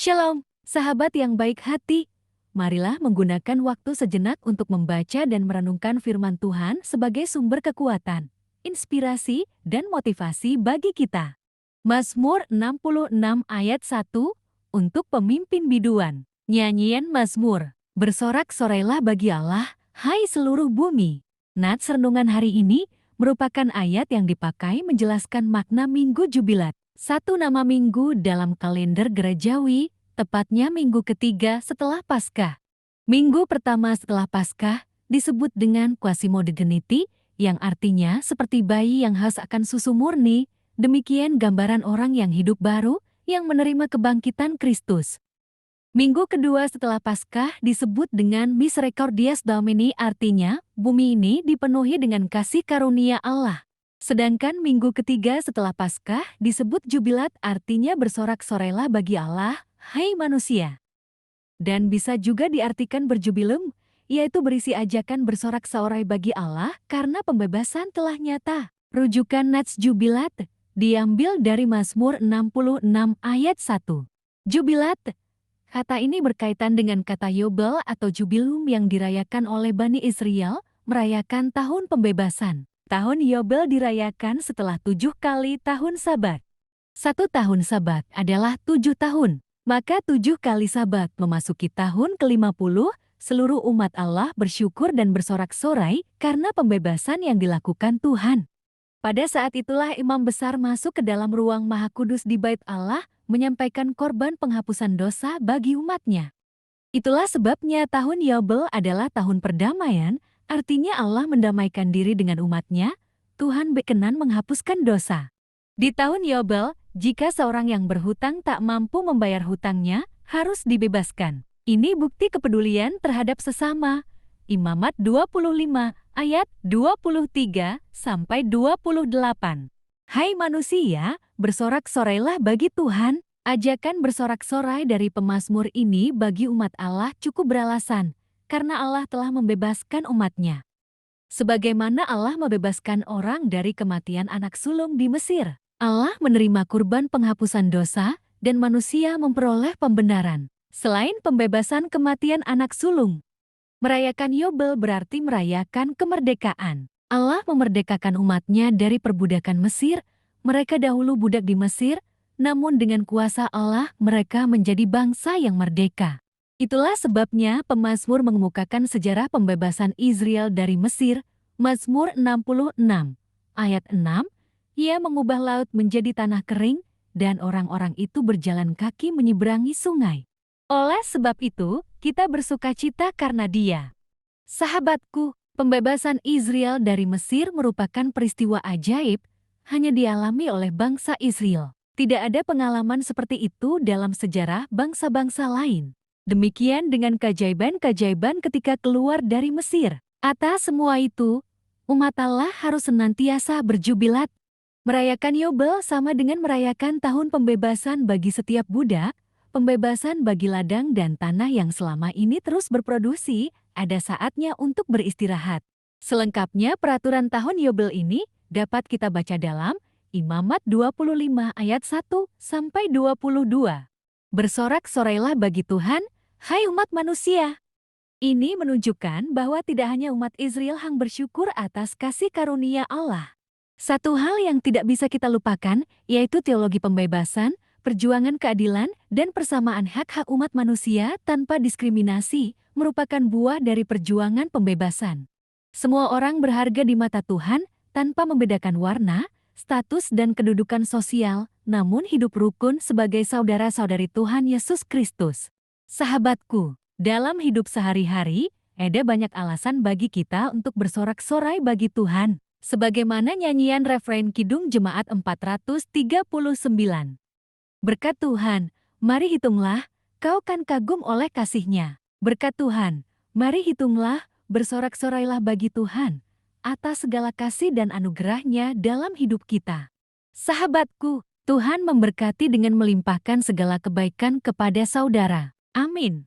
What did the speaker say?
Shalom, sahabat yang baik hati. Marilah menggunakan waktu sejenak untuk membaca dan merenungkan firman Tuhan sebagai sumber kekuatan, inspirasi, dan motivasi bagi kita. Mazmur 66 ayat 1 untuk pemimpin biduan. Nyanyian Mazmur. Bersorak-sorailah bagi Allah, hai seluruh bumi. Nats renungan hari ini merupakan ayat yang dipakai menjelaskan makna Minggu Jubilat. Satu nama minggu dalam kalender gerejawi, tepatnya minggu ketiga setelah Paskah. Minggu pertama setelah Paskah disebut dengan Quasimodogeniti, yang artinya seperti bayi yang haus akan susu murni. Demikian gambaran orang yang hidup baru, yang menerima kebangkitan Kristus. Minggu kedua setelah Paskah disebut dengan Misericordias Domini, artinya bumi ini dipenuhi dengan kasih karunia Allah. Sedangkan minggu ketiga setelah Paskah disebut Jubilat, artinya bersorak-sorailah bagi Allah, hai manusia. Dan bisa juga diartikan berjubilem, yaitu berisi ajakan bersorak-sorai bagi Allah karena pembebasan telah nyata. Rujukan Nats Jubilat diambil dari Mazmur 66 ayat 1. Jubilat, kata ini berkaitan dengan kata Yobel atau Jubilum yang dirayakan oleh Bani Israel, merayakan tahun pembebasan. Tahun Yobel dirayakan setelah 7 kali tahun Sabat. 1 tahun Sabat adalah 7 tahun, maka 7 kali Sabat memasuki tahun ke-50, seluruh umat Allah bersyukur dan bersorak-sorai karena pembebasan yang dilakukan Tuhan. Pada saat itulah imam besar masuk ke dalam ruang Maha Kudus di Bait Allah, menyampaikan korban penghapusan dosa bagi umatnya. Itulah sebabnya tahun Yobel adalah tahun perdamaian, artinya Allah mendamaikan diri dengan umatnya. Tuhan berkenan menghapuskan dosa. Di tahun Yobel, jika seorang yang berhutang tak mampu membayar hutangnya, harus dibebaskan. Ini bukti kepedulian terhadap sesama. Imamat 25 ayat 23-28. Hai manusia, bersorak-sorailah bagi Tuhan. Ajakan bersorak-sorai dari pemazmur ini bagi umat Allah cukup beralasan, karena Allah telah membebaskan umatnya. Sebagaimana Allah membebaskan orang dari kematian anak sulung di Mesir, Allah menerima kurban penghapusan dosa, dan manusia memperoleh pembenaran. Selain pembebasan kematian anak sulung, merayakan Yobel berarti merayakan kemerdekaan. Allah memerdekakan umatnya dari perbudakan Mesir. Mereka dahulu budak di Mesir, namun dengan kuasa Allah mereka menjadi bangsa yang merdeka. Itulah sebabnya pemazmur mengemukakan sejarah pembebasan Israel dari Mesir. Mazmur 66 ayat 6, ia mengubah laut menjadi tanah kering, dan orang-orang itu berjalan kaki menyeberangi sungai. Oleh sebab itu, kita bersukacita karena Dia. Sahabatku, pembebasan Israel dari Mesir merupakan peristiwa ajaib, hanya dialami oleh bangsa Israel. Tidak ada pengalaman seperti itu dalam sejarah bangsa-bangsa lain. Demikian dengan keajaiban-keajaiban ketika keluar dari Mesir. Atas semua itu, umat Allah harus senantiasa berjubilat. Merayakan Yobel sama dengan merayakan tahun pembebasan bagi setiap budak, pembebasan bagi ladang dan tanah yang selama ini terus berproduksi. Ada saatnya untuk beristirahat. Selengkapnya peraturan tahun Yobel ini dapat kita baca dalam Imamat 25 ayat 1-22. Bersorak-sorailah bagi Tuhan, hai umat manusia. Ini menunjukkan bahwa tidak hanya umat Israel yang bersyukur atas kasih karunia Allah. Satu hal yang tidak bisa kita lupakan, yaitu teologi pembebasan, perjuangan keadilan, dan persamaan hak-hak umat manusia tanpa diskriminasi, merupakan buah dari perjuangan pembebasan. Semua orang berharga di mata Tuhan, tanpa membedakan warna, status dan kedudukan sosial, namun hidup rukun sebagai saudara-saudari Tuhan Yesus Kristus. Sahabatku, dalam hidup sehari-hari, ada banyak alasan bagi kita untuk bersorak-sorai bagi Tuhan, sebagaimana nyanyian refrein Kidung Jemaat 439. Berkat Tuhan, mari hitunglah, kau kan kagum oleh kasih-Nya. Berkat Tuhan, mari hitunglah, bersorak-sorailah bagi Tuhan, atas segala kasih dan anugerah-Nya dalam hidup kita. Sahabatku, Tuhan memberkati dengan melimpahkan segala kebaikan kepada saudara. Amin.